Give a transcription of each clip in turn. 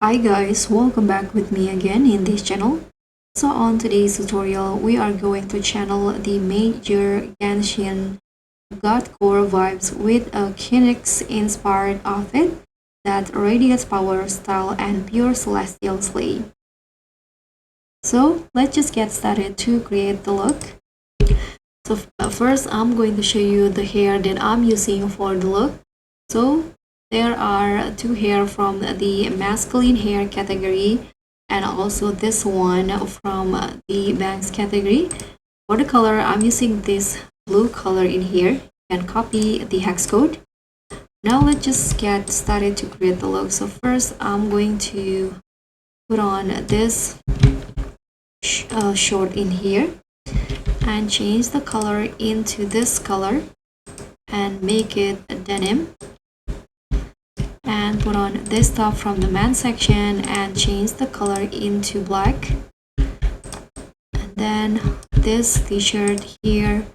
Hi guys, welcome back with me again in this channel. So on today's tutorial, we are going to channel the major Genshin Godcore vibes with a Kinich-Inspired outfit that radiates power, style, and pure celestial slay. So let's just get started to create the look. So first, I'm going to show you the hair that I'm using for the look. So there are two hair from the masculine hair category and also this one from the bangs category. For the color, I'm using this blue color in here. You can copy the hex code. Now let's just get started to create the look. So first, I'm going to put on this short in here and change the color into this color and make it a denim, and put on this top from the man section and change the color into black. And then this t-shirt here,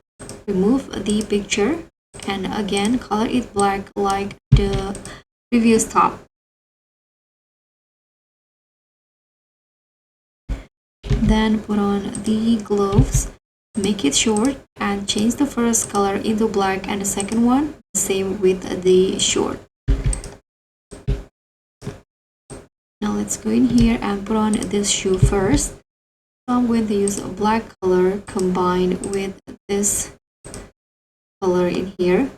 remove the picture and again color it black like the previous top. Then put on the gloves, make it short and change the first color into black and the second one same with the short. Now let's go in here and put on this shoe first. So I'm going to use a black color combined with this color in here.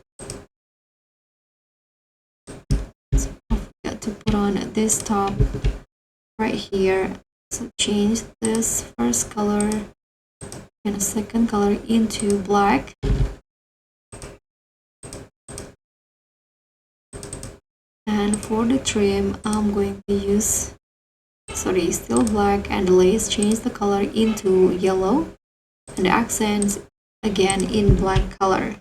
So I forgot to put on this top right here. So change this first color and the second color into black. And for the trim, I'm going to use still black, and the lace, change the color into yellow and the accents again in black color.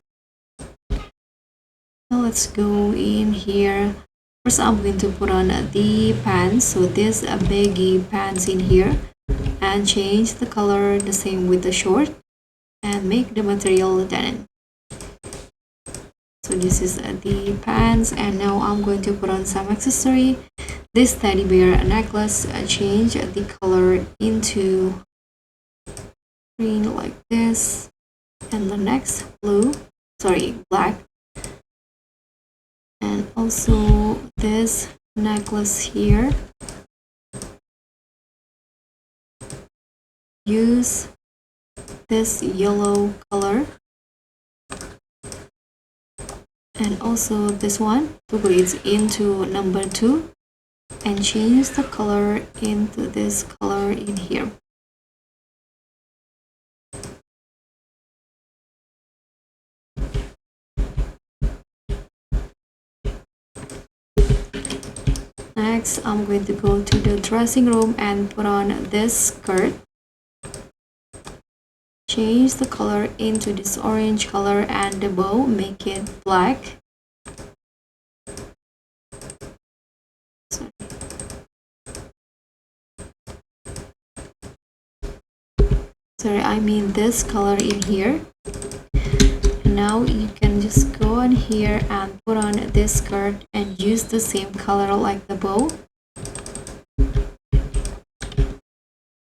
Now let's go in here. First, I'm going to put on the pants, so this baggy pants in here, and change the color the same with the short and make the material denim. So this is the pants, and now I'm going to put on some accessory. This teddy bear necklace, change the color into green like this, and the next black. And also this necklace here, use this yellow color. And also this one, toggle it into number 2 and change the color into this color in here. Next, I'm going to go to the dressing room and put on this skirt. Change the color into this orange color and the bow, make it black. I mean this color in here. And now you can just go on here and put on this skirt and use the same color like the bow.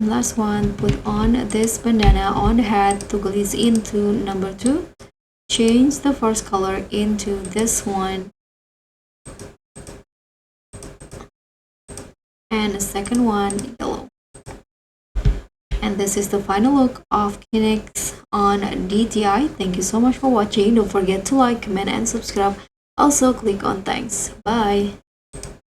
Last one, put on this bandana on the head, toggle this into number 2, change the first color into this one and the second one yellow. And this is the final look of Kinix on DTI. Thank you so much for watching. Don't forget to like, comment and subscribe. Also click on thanks. Bye.